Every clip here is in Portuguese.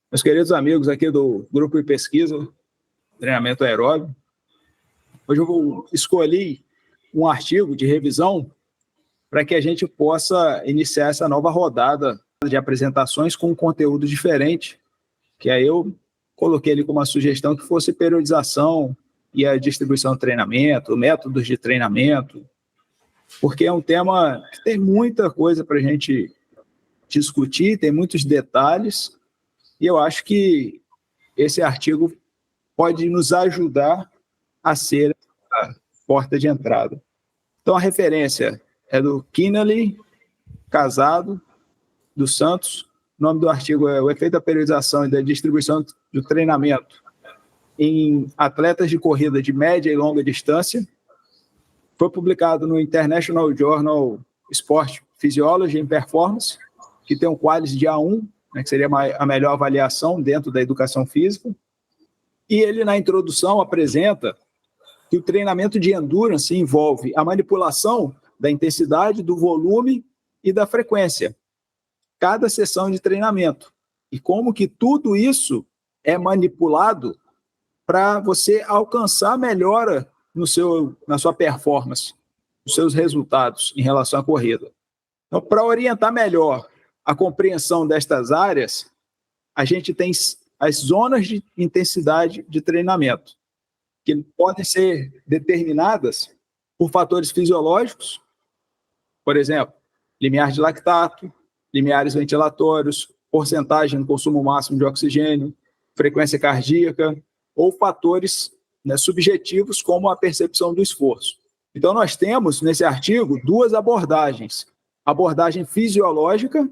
Meus queridos amigos aqui do Grupo de Pesquisa, Treinamento Aeróbio, hoje eu escolhi um artigo de revisão para que a gente possa iniciar essa nova rodada de apresentações com um conteúdo diferente, que aí eu coloquei ali como uma sugestão que fosse periodização e a distribuição do treinamento, métodos de treinamento, porque é um tema que tem muita coisa para a gente discutir, tem muitos detalhes, e eu acho que esse artigo pode nos ajudar a ser a porta de entrada. Então, a referência é do Kinnelly, Casado, dos Santos. O nome do artigo é O Efeito da Periodização e da Distribuição do Treinamento em Atletas de Corrida de Média e Longa Distância. Foi publicado no International Journal Sport Physiology and Performance, que tem um qualis de A1, né, que seria a melhor avaliação dentro da educação física. E ele, na introdução, apresenta que o treinamento de endurance envolve a manipulação da intensidade, do volume e da frequência, cada sessão de treinamento. E como que tudo isso é manipulado para você alcançar melhora na sua performance, nos seus resultados em relação à corrida. Então, para orientar melhor a compreensão destas áreas, a gente tem as zonas de intensidade de treinamento, que podem ser determinadas por fatores fisiológicos, por exemplo, limiar de lactato, limiares ventilatórios, porcentagem do consumo máximo de oxigênio, frequência cardíaca, ou fatores, né, subjetivos, como a percepção do esforço. Então, nós temos, nesse artigo, duas abordagens. A abordagem fisiológica,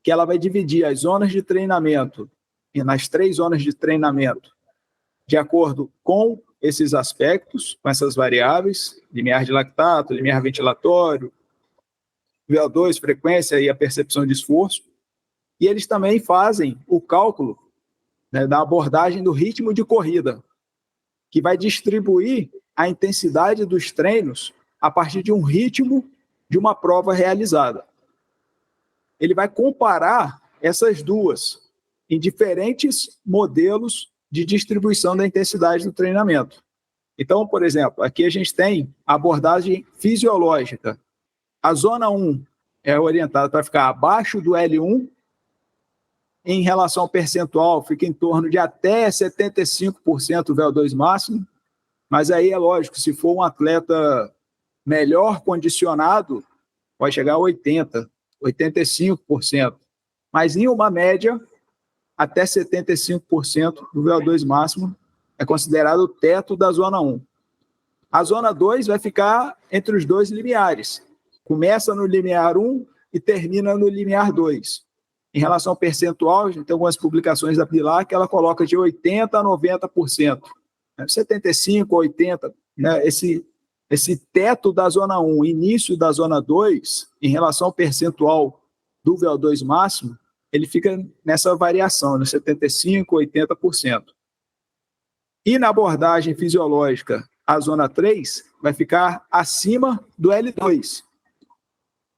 que ela vai dividir as zonas de treinamento e nas 3 zonas de treinamento, de acordo com esses aspectos, com essas variáveis, limiar de lactato, limiar ventilatório, VO2, frequência e a percepção de esforço. E eles também fazem o cálculo, né, da abordagem do ritmo de corrida, que vai distribuir a intensidade dos treinos a partir de um ritmo de uma prova realizada. Ele vai comparar essas duas em diferentes modelos de distribuição da intensidade do treinamento. Então, por exemplo, aqui a gente tem a abordagem fisiológica. A zona 1 é orientada para ficar abaixo do L1, em relação ao percentual, fica em torno de até 75% o VO2 máximo, mas aí é lógico, se for um atleta melhor condicionado, pode chegar a 80%, 85%, mas em uma média, até 75% do VO2 máximo é considerado o teto da zona 1. A zona 2 vai ficar entre os dois limiares. Começa no limiar 1 e termina no limiar 2. Em relação ao percentual, a gente tem algumas publicações da Pilar que ela coloca de 80% a 90%. 75%, 80%, né? Esse teto da zona 1, início da zona 2, em relação ao percentual do VO2 máximo, ele fica nessa variação, né? 75%, 80%. E na abordagem fisiológica, a zona 3 vai ficar acima do L2,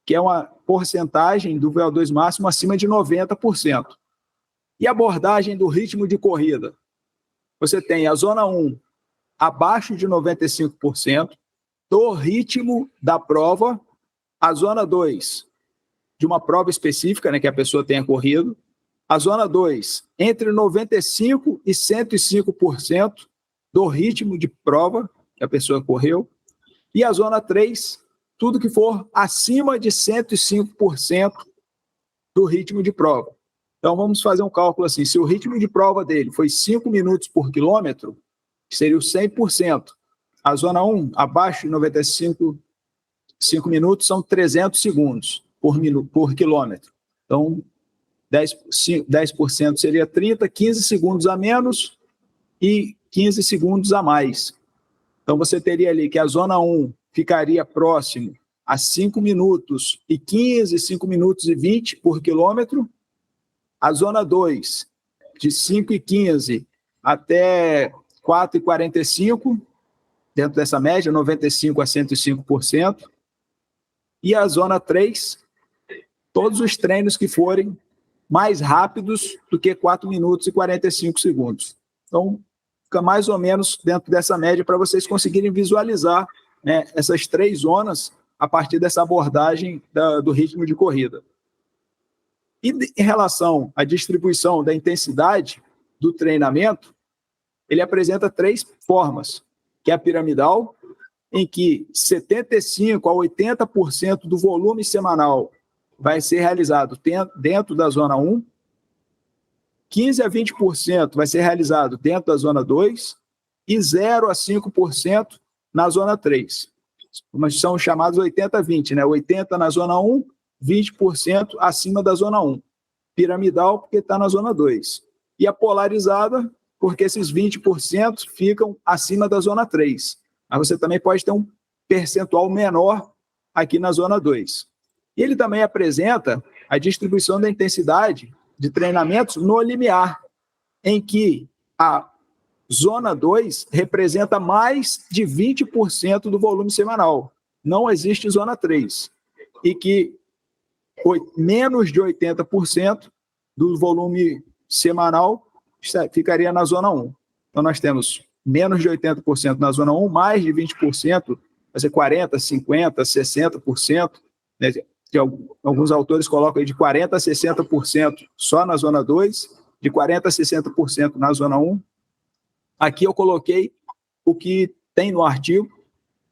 que é uma porcentagem do VO2 máximo acima de 90%. E a abordagem do ritmo de corrida? Você tem a zona 1 abaixo de 95% do ritmo da prova, a zona 2 de uma prova específica, né, que a pessoa tenha corrido, a zona 2 entre 95% e 105% do ritmo de prova que a pessoa correu, e a zona 3, tudo que for acima de 105% do ritmo de prova. Então, vamos fazer um cálculo assim, se o ritmo de prova dele foi 5 minutos por quilômetro, seria o 100%. A zona 1, abaixo de 95 minutos, são 300 segundos por quilômetro. Então, 10% seria 30, 15 segundos a menos e 15 segundos a mais. Então, você teria ali que a zona 1 ficaria próximo a 5 minutos e 15, 5 minutos e 20 por quilômetro. A zona 2, de 5 e 15 até 4 e 45, dentro dessa média, 95% a 105%. E a zona 3, todos os treinos que forem mais rápidos do que 4 minutos e 45 segundos. Então, fica mais ou menos dentro dessa média para vocês conseguirem visualizar, né, essas 3 zonas a partir dessa abordagem do ritmo de corrida. E em relação à distribuição da intensidade do treinamento, ele apresenta 3 formas, que é a piramidal, em que 75% a 80% do volume semanal vai ser realizado dentro da zona 1, 15% a 20% vai ser realizado dentro da zona 2 e 0% a 5% na zona 3. Mas são chamados 80-20, né? 80% na zona 1, 20% acima da zona 1. Piramidal, porque está na zona 2. E a polarizada, porque esses 20% ficam acima da zona 3. Mas você também pode ter um percentual menor aqui na zona 2. E ele também apresenta a distribuição da intensidade de treinamentos no limiar, em que a zona 2 representa mais de 20% do volume semanal. Não existe zona 3. E que menos de 80% do volume semanal ficaria na zona 1. Então, nós temos menos de 80% na zona 1, mais de 20%, vai ser 40%, 50%, 60%, né? Alguns autores colocam aí de 40% a 60% só na zona 2, de 40% a 60% na zona 1. Aqui eu coloquei o que tem no artigo,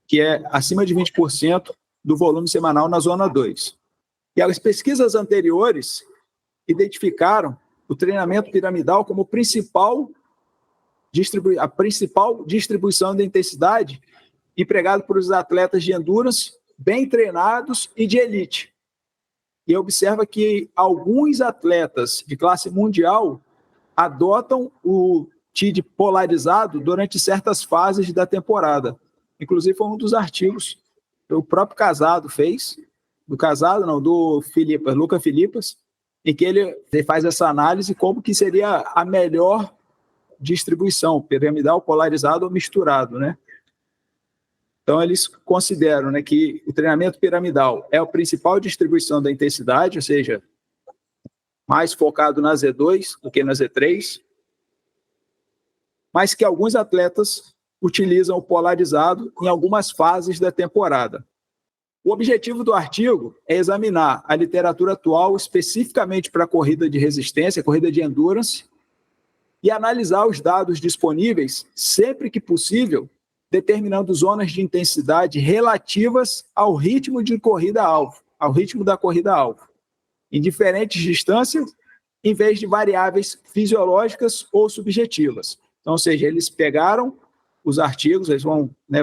que é acima de 20% do volume semanal na zona 2. E as pesquisas anteriores identificaram o treinamento piramidal como a principal distribuição da intensidade empregado por os atletas de endurance bem treinados e de elite. E observa que alguns atletas de classe mundial adotam o TID polarizado durante certas fases da temporada. Inclusive, foi um dos artigos que o próprio Casado fez, do Filipas, Luca Filipas, em que ele faz essa análise como que seria a melhor distribuição, piramidal, polarizado ou misturado, né? Então, eles consideram, né, que o treinamento piramidal é a principal distribuição da intensidade, ou seja, mais focado na Z2 do que na Z3, mas que alguns atletas utilizam o polarizado em algumas fases da temporada. O objetivo do artigo é examinar a literatura atual especificamente para a corrida de resistência, corrida de endurance, e analisar os dados disponíveis, sempre que possível, determinando zonas de intensidade relativas ao ritmo de corrida-alvo, ao ritmo da corrida-alvo, em diferentes distâncias, em vez de variáveis fisiológicas ou subjetivas. Então, ou seja, eles pegaram os artigos, eles vão, né,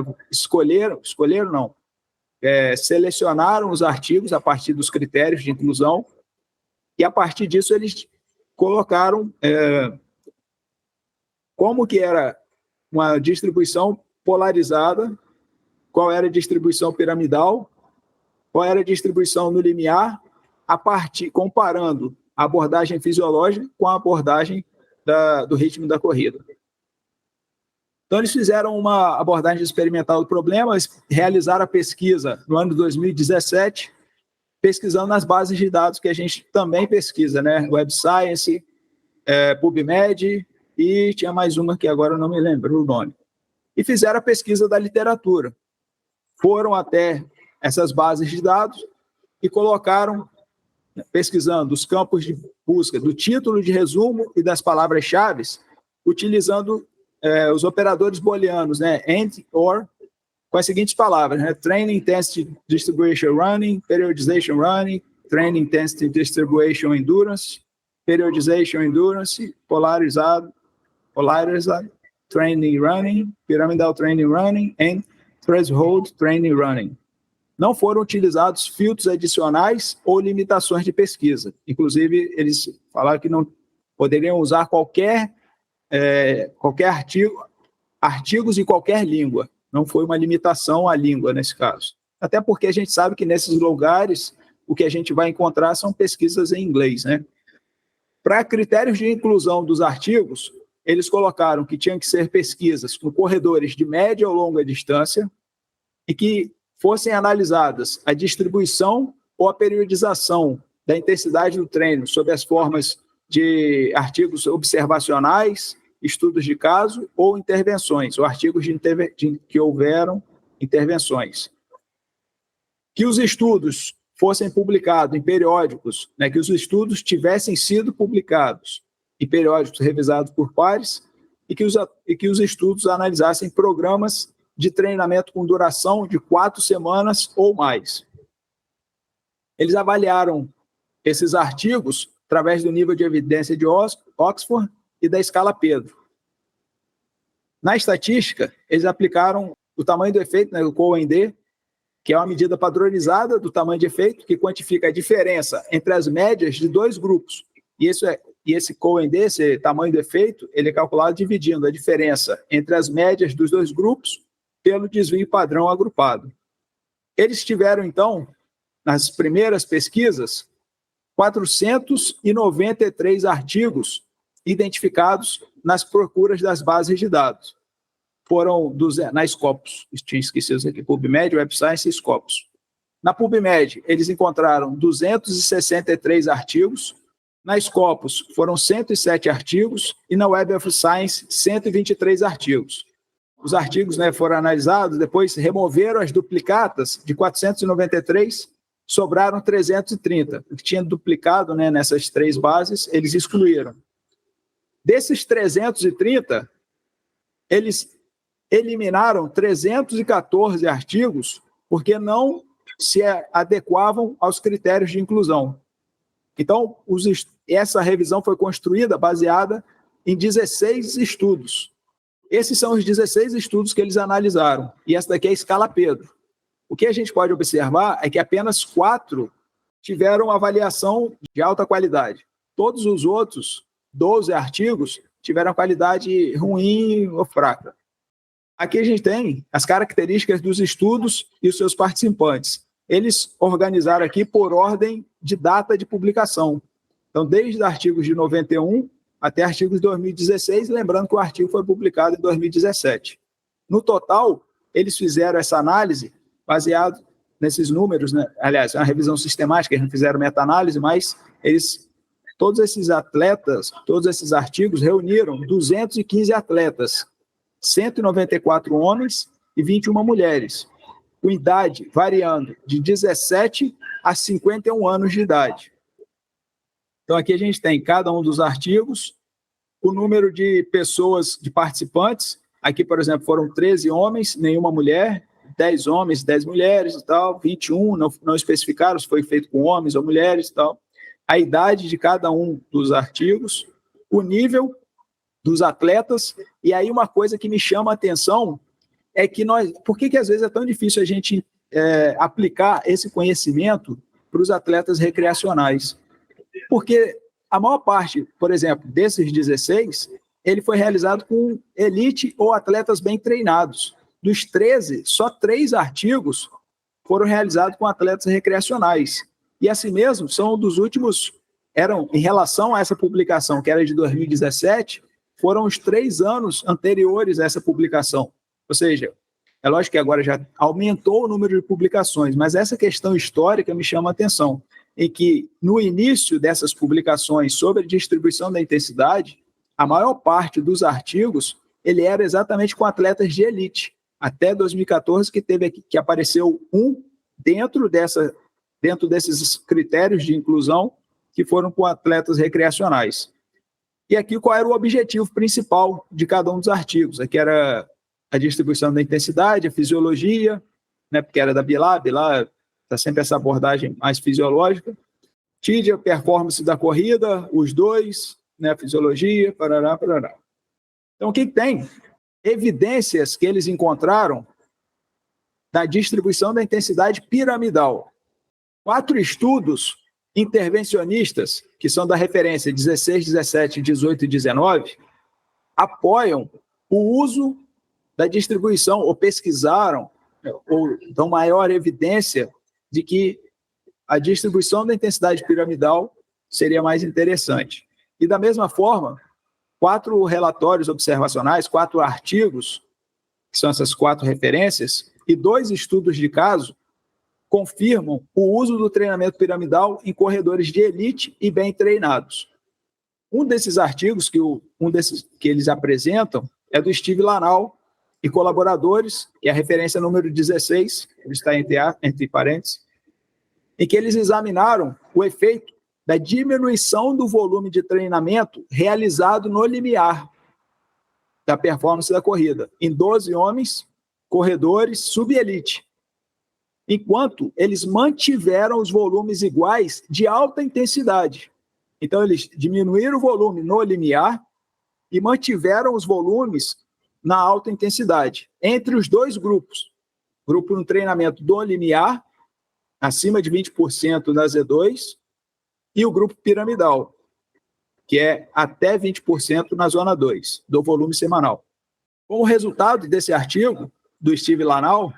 selecionaram os artigos a partir dos critérios de inclusão e, a partir disso, eles colocaram como que era uma distribuição polarizada, qual era a distribuição piramidal, qual era a distribuição no limiar, comparando a abordagem fisiológica com a abordagem do ritmo da corrida. Então, eles fizeram uma abordagem experimental do problema, eles realizaram a pesquisa no ano de 2017, pesquisando nas bases de dados que a gente também pesquisa, né? Web Science, PubMed, e tinha mais uma que agora eu não me lembro o nome. E fizeram a pesquisa da literatura. Foram até essas bases de dados e colocaram, pesquisando os campos de busca do título de resumo e das palavras-chave, utilizando os operadores booleanos, né, and, or, com as seguintes palavras, né, Training Intensity Distribution Running, Periodization Running, Training Intensity Distribution Endurance, Periodization Endurance, Polarized, Training Running, Pyramidal Training Running, and Threshold Training Running. Não foram utilizados filtros adicionais ou limitações de pesquisa. Inclusive, eles falaram que não poderiam usar qualquer artigos em qualquer língua. Não foi uma limitação à língua nesse caso. Até porque a gente sabe que nesses lugares o que a gente vai encontrar são pesquisas em inglês, né? Para critérios de inclusão dos artigos, eles colocaram que tinham que ser pesquisas com corredores de média ou longa distância e que fossem analisadas a distribuição ou a periodização da intensidade do treino sob as formas de artigos observacionais, estudos de caso ou intervenções, ou artigos que houveram intervenções. Que os estudos fossem publicados em periódicos, né, que os estudos tivessem sido publicados em periódicos revisados por pares e que os estudos analisassem programas de treinamento com duração de 4 semanas ou mais. Eles avaliaram esses artigos através do nível de evidência de Oxford e da escala Pedro. Na estatística, eles aplicaram o tamanho do efeito, né, o Cohen-D, que é uma medida padronizada do tamanho de efeito, que quantifica a diferença entre as médias de 2 grupos. E esse Cohen-D, esse tamanho do efeito, ele é calculado dividindo a diferença entre as médias dos 2 grupos pelo desvio padrão agrupado. Eles tiveram, então, nas primeiras pesquisas, 493 artigos identificados nas procuras das bases de dados. Foram na Scopus, tinha esquecido aqui, PubMed, Web Science e Scopus. Na PubMed, eles encontraram 263 artigos, na Scopus foram 107 artigos e na Web of Science 123 artigos. Os artigos, né, foram analisados, depois removeram as duplicatas de 493, sobraram 330. O que tinha duplicado, né, nessas 3 bases, eles excluíram. Desses 330, eles eliminaram 314 artigos porque não se adequavam aos critérios de inclusão. Então, essa revisão foi construída baseada em 16 estudos. Esses são os 16 estudos que eles analisaram, e essa daqui é a escala Pedro. O que a gente pode observar é que apenas 4 tiveram avaliação de alta qualidade. Todos os outros 12 artigos tiveram qualidade ruim ou fraca. Aqui a gente tem as características dos estudos e os seus participantes. Eles organizaram aqui por ordem de data de publicação. Então, desde artigos de 91 até artigos de 2016, lembrando que o artigo foi publicado em 2017. No total, eles fizeram essa análise baseado nesses números, né? Aliás, é uma revisão sistemática, eles não fizeram meta-análise, mas todos esses atletas, todos esses artigos reuniram 215 atletas, 194 homens e 21 mulheres, com idade variando de 17 a 51 anos de idade. Então, aqui a gente tem cada um dos artigos, o número de pessoas, de participantes. Aqui, por exemplo, foram 13 homens, nenhuma mulher, 10 homens, 10 mulheres e tal, 21, não especificaram se foi feito com homens ou mulheres e tal. A idade de cada um dos artigos, o nível dos atletas, e aí uma coisa que me chama a atenção é que por que às vezes é tão difícil a gente aplicar esse conhecimento para os atletas recreacionais? Porque a maior parte, por exemplo, desses 16, ele foi realizado com elite ou atletas bem treinados. Dos 13, só 3 artigos foram realizados com atletas recreacionais. E assim mesmo, são dos últimos, em relação a essa publicação, que era de 2017, foram os 3 anos anteriores a essa publicação. Ou seja, é lógico que agora já aumentou o número de publicações, mas essa questão histórica me chama a atenção, em que no início dessas publicações sobre a distribuição da intensidade, a maior parte dos artigos, ele era exatamente com atletas de elite. Até 2014, que apareceu dentro desses critérios de inclusão, que foram com atletas recreacionais. E aqui qual era o objetivo principal de cada um dos artigos? Aqui era a distribuição da intensidade, a fisiologia, né, porque era da Bilab, lá está sempre essa abordagem mais fisiológica. TID, a performance da corrida, os 2, né, fisiologia, parará, parará. Então, o que tem? Evidências que eles encontraram da distribuição da intensidade piramidal. 4 estudos intervencionistas, que são da referência 16, 17, 18 e 19, apoiam o uso da distribuição, ou pesquisaram, ou dão maior evidência de que a distribuição da intensidade piramidal seria mais interessante. E da mesma forma, 4 relatórios observacionais, 4 artigos, que são essas 4 referências, e 2 estudos de caso, confirmam o uso do treinamento piramidal em corredores de elite e bem treinados. Um desses artigos que eles apresentam é do Steve Lanal e colaboradores, que é a referência número 16, ele está entre parênteses, em que eles examinaram o efeito da diminuição do volume de treinamento realizado no limiar da performance da corrida, em 12 homens corredores sub-elite, enquanto eles mantiveram os volumes iguais de alta intensidade. Então, eles diminuíram o volume no limiar e mantiveram os volumes na alta intensidade, entre os dois grupos. Grupo no treinamento do limiar, acima de 20% na Z2, e o grupo piramidal, que é até 20% na zona 2, do volume semanal. Como resultado desse artigo, do Steve Lanal,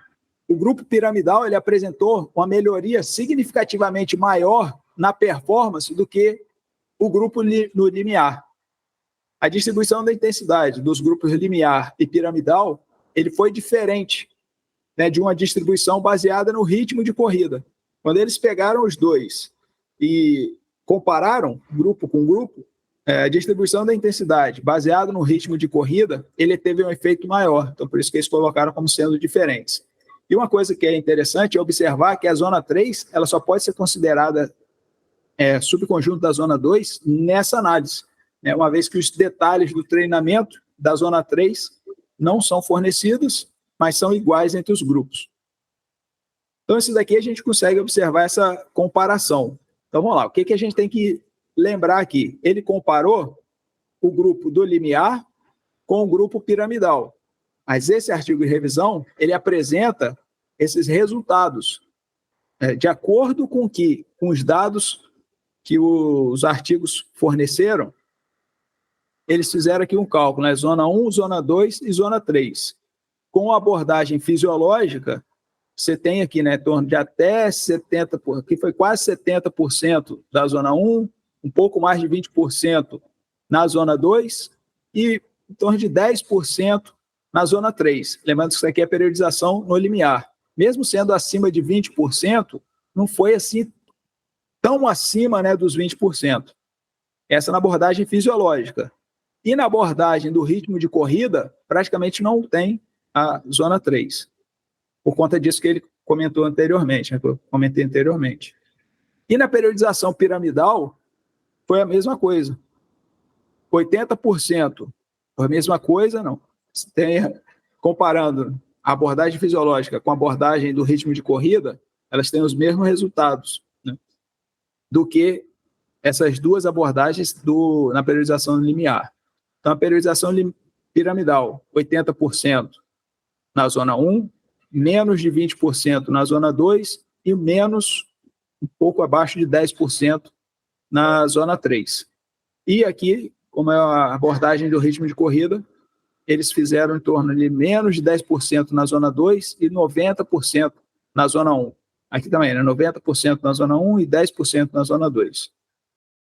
o grupo piramidal ele apresentou uma melhoria significativamente maior na performance do que o grupo no limiar. A distribuição da intensidade dos grupos limiar e piramidal ele foi diferente, né, de uma distribuição baseada no ritmo de corrida. Quando eles pegaram os dois e compararam grupo com grupo, a distribuição da intensidade baseada no ritmo de corrida, ele teve um efeito maior. Então, por isso que eles colocaram como sendo diferentes. E uma coisa que é interessante é observar que a zona 3 ela só pode ser considerada subconjunto da zona 2 nessa análise, né? Uma vez que os detalhes do treinamento da zona 3 não são fornecidos, mas são iguais entre os grupos. Então, isso daqui a gente consegue observar essa comparação. Então, vamos lá. O que a gente tem que lembrar aqui? Ele comparou o grupo do limiar com o grupo piramidal. Mas esse artigo de revisão, ele apresenta esses resultados de acordo com os dados que os artigos forneceram, eles fizeram aqui um cálculo, né? Zona 1, zona 2 e zona 3. Com a abordagem fisiológica, você tem aqui, né, em torno de até 70%, aqui foi quase 70% da zona 1, um pouco mais de 20% na zona 2 e em torno de 10% na zona 3. Lembrando que isso aqui é periodização no limiar. Mesmo sendo acima de 20%, não foi assim tão acima, né, dos 20%. Essa na abordagem fisiológica. E na abordagem do ritmo de corrida, praticamente não tem a zona 3. Por conta disso que ele comentou anteriormente, né, que eu comentei anteriormente. E na periodização piramidal, foi a mesma coisa. 80%, a mesma coisa, não. Comparando a abordagem fisiológica com a abordagem do ritmo de corrida, elas têm os mesmos resultados, né, do que essas duas abordagens na periodização limiar. Então, a periodização piramidal, 80% na zona 1, menos de 20% na zona 2 e menos, um pouco abaixo de 10% na zona 3. E aqui, como é a abordagem do ritmo de corrida, eles fizeram em torno de menos de 10% na zona 2 e 90% na zona 1. Aqui também, né? 90% na zona 1 e 10% na zona 2.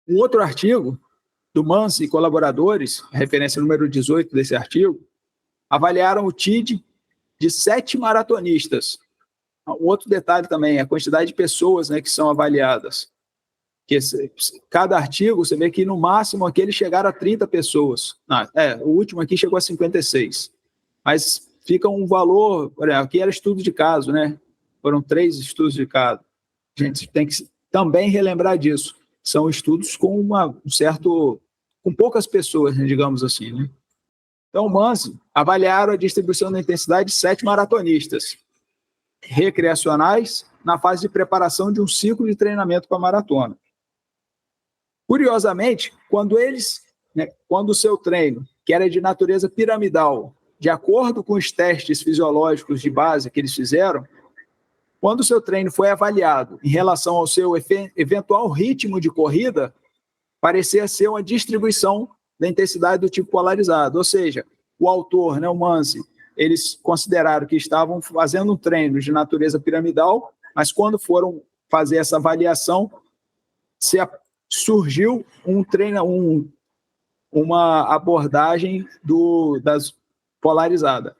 Um outro artigo, do Mansi e colaboradores, referência número 18 desse artigo, avaliaram o TID de 7 maratonistas. Um outro detalhe também, a quantidade de pessoas, né, que são avaliadas. Cada artigo, você vê que no máximo aqui eles chegaram a 30 pessoas. O último aqui chegou a 56. Mas fica um valor, por exemplo, aqui era estudo de caso, né? Foram 3 estudos de caso. A gente tem que também relembrar disso. São estudos com com poucas pessoas, né, digamos assim, né? Então, o Mansi avaliaram a distribuição da intensidade de 7 maratonistas recreacionais na fase de preparação de um ciclo de treinamento para maratona. Curiosamente, quando o seu treino, que era de natureza piramidal, de acordo com os testes fisiológicos de base que eles fizeram, quando o seu treino foi avaliado em relação ao seu eventual ritmo de corrida, parecia ser uma distribuição da intensidade do tipo polarizado. Ou seja, o autor, né, o Mansi, eles consideraram que estavam fazendo um treino de natureza piramidal, mas quando foram fazer essa avaliação, surgiu uma abordagem polarizada.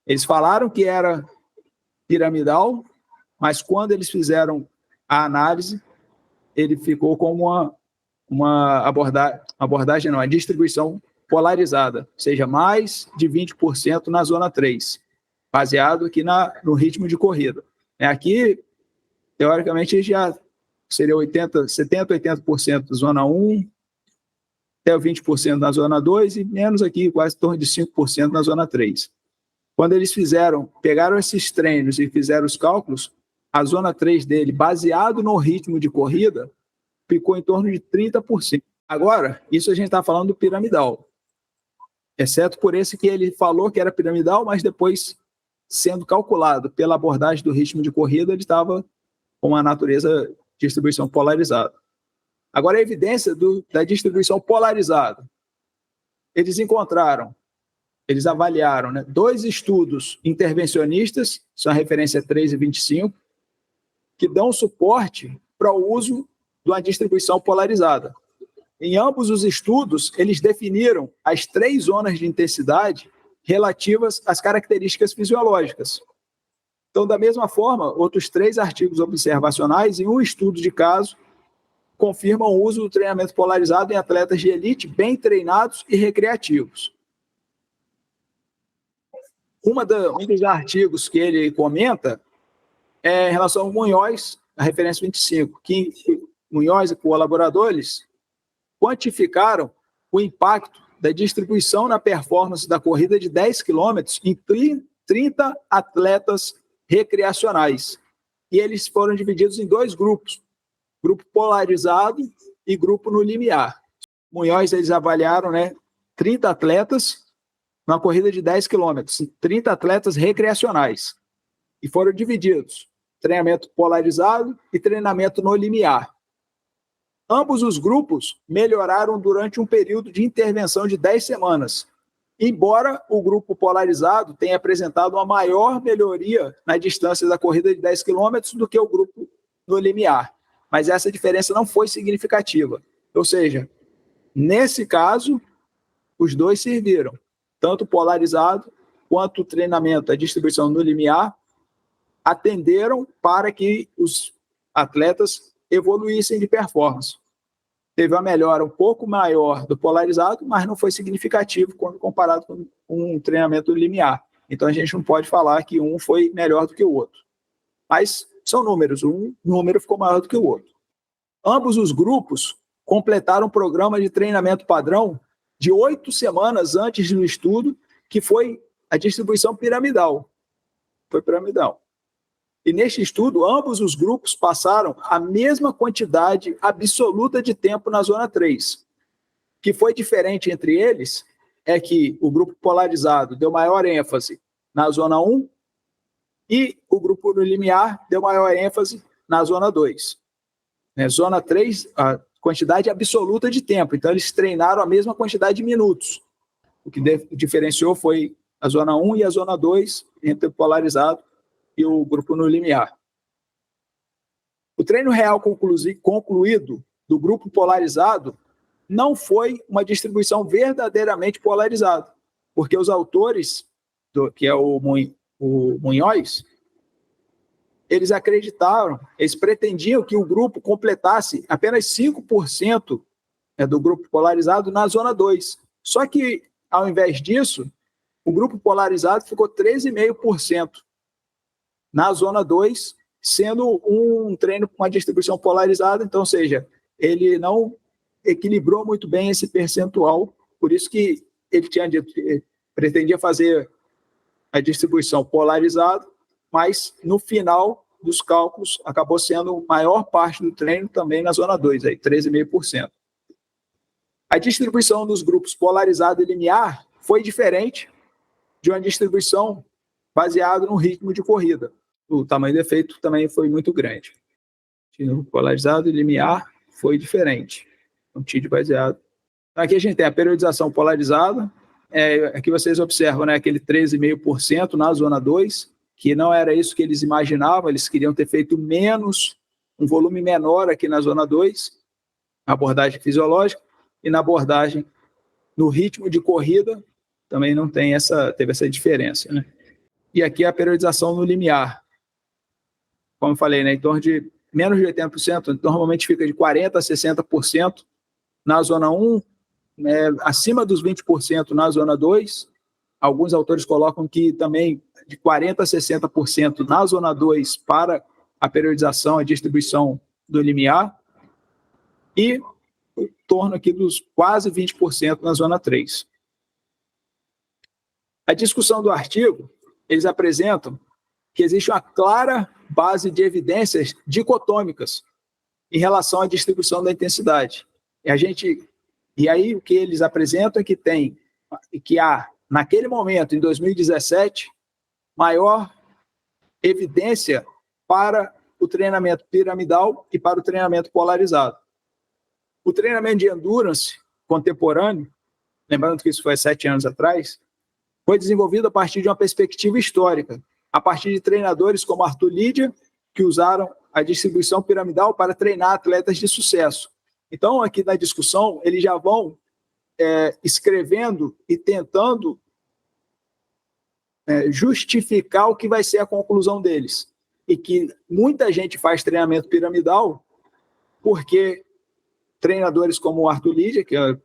Eles falaram que era piramidal, mas quando eles fizeram a análise, ele ficou com uma abordagem, não, a distribuição polarizada, ou seja, mais de 20% na zona 3, baseado aqui no ritmo de corrida. Aqui, teoricamente, já seria 70%, 80% na zona 1, até 20% na zona 2 e menos aqui, quase em torno de 5% na zona 3. Quando eles pegaram esses treinos e fizeram os cálculos, a zona 3 dele, baseado no ritmo de corrida, ficou em torno de 30%. Agora, isso a gente está falando do piramidal, exceto por esse que ele falou que era piramidal, mas depois, sendo calculado pela abordagem do ritmo de corrida, ele estava com uma natureza de distribuição polarizada. Agora, a evidência da distribuição polarizada. Eles avaliaram, né, 2 estudos intervencionistas, são a referência 3 e 25, que dão suporte para o uso de uma distribuição polarizada. Em ambos os estudos, eles definiram as 3 zonas de intensidade relativas às características fisiológicas. Então, da mesma forma, outros 3 artigos observacionais e um estudo de caso confirmam o uso do treinamento polarizado em atletas de elite bem treinados e recreativos. Um dos artigos que ele comenta é em relação ao Munhoz, a referência 25, que Munhoz e colaboradores quantificaram o impacto da distribuição na performance da corrida de 10 quilômetros em 30 atletas recreacionais. E eles foram divididos em 2 grupos, grupo polarizado e grupo no limiar. Munhoz, eles avaliaram, né, 30 atletas numa corrida de 10 quilômetros, 30 atletas recreacionais. E foram divididos, treinamento polarizado e treinamento no limiar. Ambos os grupos melhoraram durante um período de intervenção de 10 semanas, embora o grupo polarizado tenha apresentado uma maior melhoria na distância da corrida de 10 quilômetros do que o grupo no limiar. Mas essa diferença não foi significativa. Ou seja, nesse caso, os 2 serviram, tanto o polarizado quanto o treinamento, a distribuição no limiar, atenderam para que os atletas evoluíssem de performance. Teve uma melhora um pouco maior do polarizado, mas não foi significativo quando comparado com um treinamento limiar. Então, a gente não pode falar que um foi melhor do que o outro. Mas são números, um número ficou maior do que o outro. Ambos os grupos completaram um programa de treinamento padrão de 8 semanas antes do estudo, que foi a distribuição piramidal. Foi piramidal. E neste estudo, ambos os grupos passaram a mesma quantidade absoluta de tempo na zona 3. O que foi diferente entre eles é que o grupo polarizado deu maior ênfase na zona 1 e o grupo no limiar deu maior ênfase na zona 2. Zona 3, a quantidade absoluta de tempo. Então, eles treinaram a mesma quantidade de minutos. O que diferenciou foi a zona 1 e a zona 2 entre o polarizado e o grupo no limiar. O treino real concluído do grupo polarizado não foi uma distribuição verdadeiramente polarizada, porque os autores, que é o Munhoz, eles acreditaram, eles pretendiam que o grupo completasse apenas 5% do grupo polarizado na zona 2. Só que, ao invés disso, o grupo polarizado ficou 13,5% na zona 2, sendo um treino com uma distribuição polarizada, então, ou seja, ele não equilibrou muito bem esse percentual, por isso que ele tinha dito que pretendia fazer a distribuição polarizada, mas no final dos cálculos acabou sendo maior parte do treino também na zona 2, aí, 13,5%. A distribuição dos grupos polarizado e limiar foi diferente de uma distribuição baseada no ritmo de corrida. O tamanho do efeito também foi muito grande. O polarizado e limiar foi diferente. Um TID baseado. Aqui a gente tem a periodização polarizada. Aqui vocês observam, né, aquele 13,5% na zona 2, que não era isso que eles imaginavam, eles queriam ter feito menos, um volume menor aqui na zona 2, na abordagem fisiológica, e na abordagem no ritmo de corrida também não teve essa diferença, né? E aqui a periodização no limiar. como eu falei, né, em torno de menos de 80%, normalmente fica de 40% a 60% na zona 1, acima dos 20% na zona 2. Alguns autores colocam que também de 40% a 60% na zona 2 para a periodização e distribuição do limiar, e em torno aqui dos quase 20% na zona 3. A discussão do artigo, eles apresentam que existe uma clara base de evidências dicotômicas em relação à distribuição da intensidade. E aí o que eles apresentam é que há, naquele momento, em 2017, maior evidência para o treinamento piramidal e para o treinamento polarizado. O treinamento de endurance contemporâneo, lembrando que isso foi há 7 anos atrás, foi desenvolvido a partir de uma perspectiva histórica, a partir de treinadores como Arthur Lydia, que usaram a distribuição piramidal para treinar atletas de sucesso. Então, aqui na discussão, eles já vão escrevendo e tentando justificar o que vai ser a conclusão deles. E que muita gente faz treinamento piramidal porque treinadores como o Arthur Lydia, que é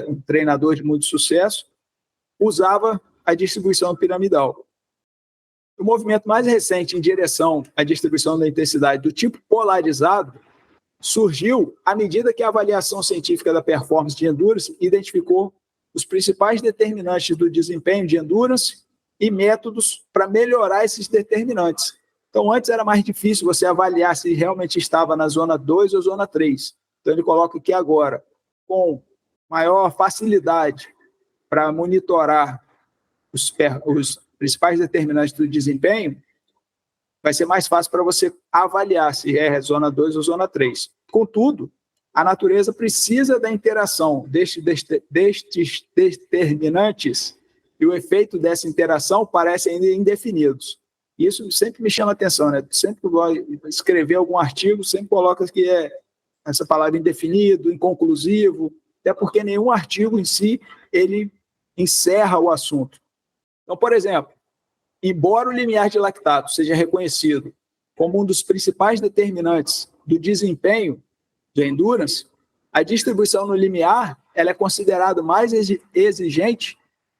um treinador de muito sucesso, usava a distribuição piramidal. O movimento mais recente em direção à distribuição da intensidade do tipo polarizado surgiu à medida que a avaliação científica da performance de endurance identificou os principais determinantes do desempenho de endurance e métodos para melhorar esses determinantes. Então, antes era mais difícil você avaliar se realmente estava na zona 2 ou zona 3. Então, ele coloca que agora, com maior facilidade para monitorar os principais determinantes do desempenho, vai ser mais fácil para você avaliar se é zona 2 ou zona 3. Contudo, a natureza precisa da interação destes determinantes e o efeito dessa interação parece ainda indefinidos. Isso sempre me chama a atenção, né? Sempre que eu vou escrever algum artigo, sempre coloca que essa palavra indefinido, inconclusivo, até porque nenhum artigo em si, ele encerra o assunto. Então, por exemplo, embora o limiar de lactato seja reconhecido como um dos principais determinantes do desempenho de endurance, a distribuição no limiar ela é considerada mais exigente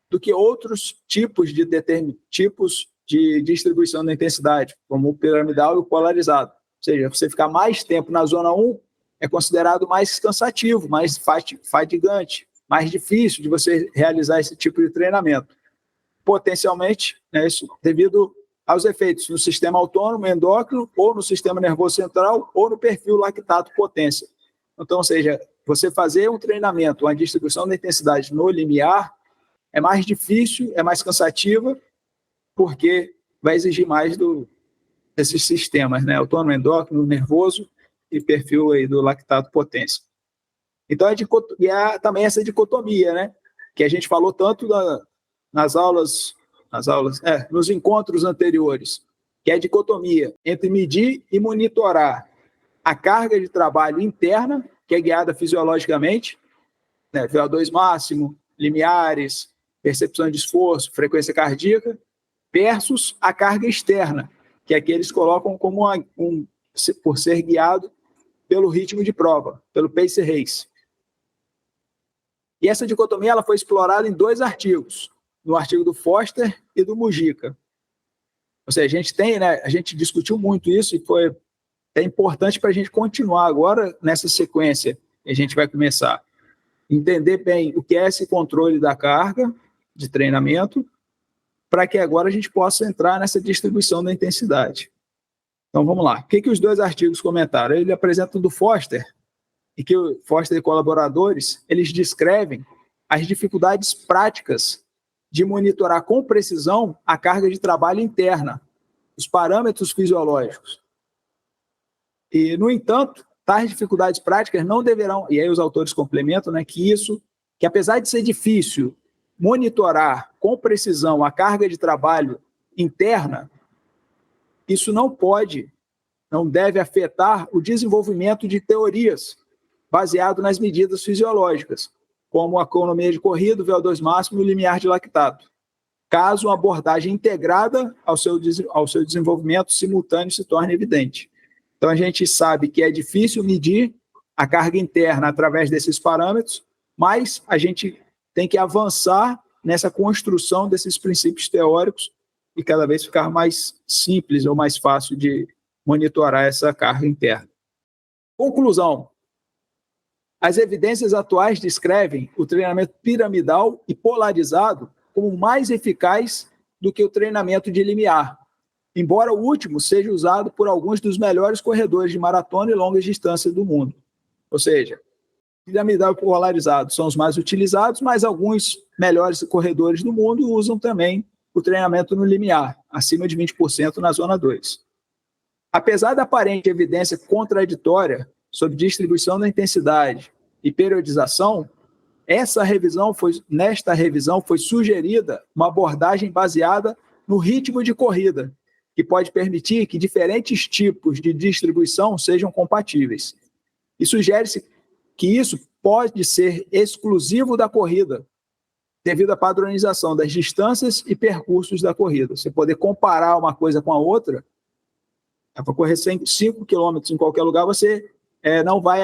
do que outros tipos de distribuição da intensidade, como o piramidal e o polarizado. Ou seja, você ficar mais tempo na zona 1 é considerado mais cansativo, mais fatigante, mais difícil de você realizar esse tipo de treinamento. Potencialmente, né, isso devido aos efeitos no sistema autônomo, endócrino, ou no sistema nervoso central, ou no perfil lactato-potência. Então, ou seja, você fazer um treinamento, uma distribuição da intensidade no limiar, é mais difícil, é mais cansativa, porque vai exigir mais desses sistemas, né, autônomo, endócrino, nervoso e perfil aí do lactato-potência. Então, há também essa dicotomia, né, que a gente falou tanto nos encontros anteriores, que é a dicotomia entre medir e monitorar a carga de trabalho interna, que é guiada fisiologicamente, né, VO2 máximo, limiares, percepção de esforço, frequência cardíaca, versus a carga externa, que é que eles colocam como por ser guiado pelo ritmo de prova, pelo pace race. E essa dicotomia ela foi explorada em 2 artigos, no artigo do Foster e do Mujica. Ou seja, a gente discutiu muito isso e é importante para a gente continuar agora nessa sequência que a gente vai começar a entender bem o que é esse controle da carga de treinamento, para que agora a gente possa entrar nessa distribuição da intensidade. Então, vamos lá. O que os 2 artigos comentaram? Ele apresenta do Foster, e que o Foster e colaboradores, eles descrevem as dificuldades práticas de monitorar com precisão a carga de trabalho interna, os parâmetros fisiológicos. E, no entanto, tais dificuldades práticas não deverão, e aí os autores complementam, né, que apesar de ser difícil monitorar com precisão a carga de trabalho interna, isso não deve afetar o desenvolvimento de teorias baseado nas medidas fisiológicas, como a economia de corrida, o VO2 máximo e o limiar de lactato. caso uma abordagem integrada ao seu desenvolvimento simultâneo se torne evidente. Então, a gente sabe que é difícil medir a carga interna através desses parâmetros, mas a gente tem que avançar nessa construção desses princípios teóricos e cada vez ficar mais simples ou mais fácil de monitorar essa carga interna. Conclusão. As evidências atuais descrevem o treinamento piramidal e polarizado como mais eficaz do que o treinamento de limiar, embora o último seja usado por alguns dos melhores corredores de maratona e longas distâncias do mundo. Ou seja, piramidal e polarizado são os mais utilizados, mas alguns melhores corredores do mundo usam também o treinamento no limiar, acima de 20% na zona 2. Apesar da aparente evidência contraditória sobre distribuição da intensidade e periodização, nesta revisão foi sugerida uma abordagem baseada no ritmo de corrida, que pode permitir que diferentes tipos de distribuição sejam compatíveis. E sugere-se que isso pode ser exclusivo da corrida, devido à padronização das distâncias e percursos da corrida. Você poder comparar uma coisa com a outra, para correr 5 quilômetros em qualquer lugar, você não vai,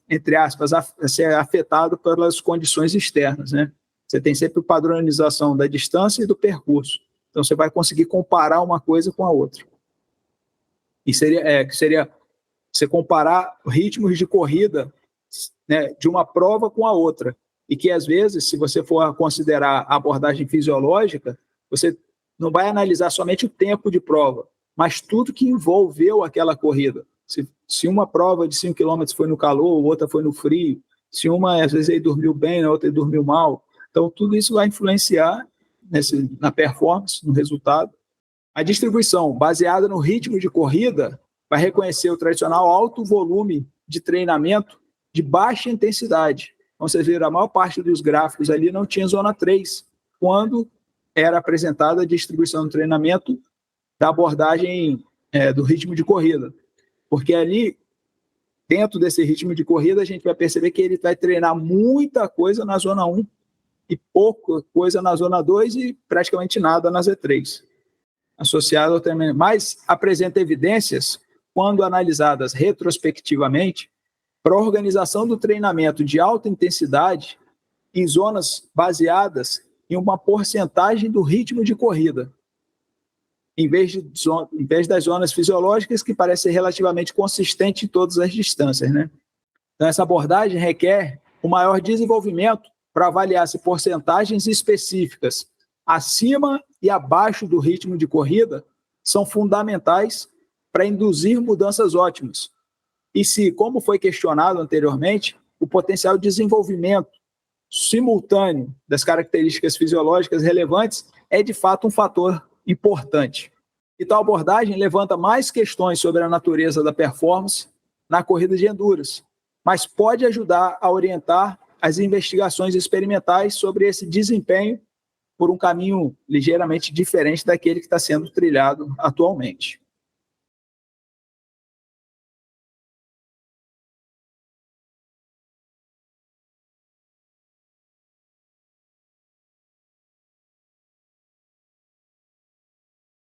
entre aspas, ser afetado pelas condições externas, né? Você tem sempre a padronização da distância e do percurso. Então, você vai conseguir comparar uma coisa com a outra. E seria você comparar ritmos de corrida, né, de uma prova com a outra. E que, às vezes, se você for considerar a abordagem fisiológica, você não vai analisar somente o tempo de prova, mas tudo que envolveu aquela corrida. Se uma prova de 5 km foi no calor, outra foi no frio, se uma, às vezes, ele dormiu bem, a outra ele dormiu mal. Então, tudo isso vai influenciar na performance, no resultado. A distribuição baseada no ritmo de corrida vai reconhecer o tradicional alto volume de treinamento de baixa intensidade. Então, vocês viram, a maior parte dos gráficos ali não tinha zona 3, quando era apresentada a distribuição do treinamento da abordagem do ritmo de corrida. Porque ali, dentro desse ritmo de corrida, a gente vai perceber que ele vai treinar muita coisa na zona 1 e pouca coisa na zona 2 e praticamente nada na Z3. Associado ao treinamento, mas apresenta evidências, quando analisadas retrospectivamente, para a organização do treinamento de alta intensidade em zonas baseadas em uma porcentagem do ritmo de corrida, em vez das zonas fisiológicas, que parece ser relativamente consistente em todas as distâncias, né? Então, essa abordagem requer um maior desenvolvimento para avaliar se porcentagens específicas acima e abaixo do ritmo de corrida são fundamentais para induzir mudanças ótimas. E se, como foi questionado anteriormente, o potencial de desenvolvimento simultâneo das características fisiológicas relevantes é, de fato, um fator importante. E tal abordagem levanta mais questões sobre a natureza da performance na corrida de endurance, mas pode ajudar a orientar as investigações experimentais sobre esse desempenho por um caminho ligeiramente diferente daquele que está sendo trilhado atualmente.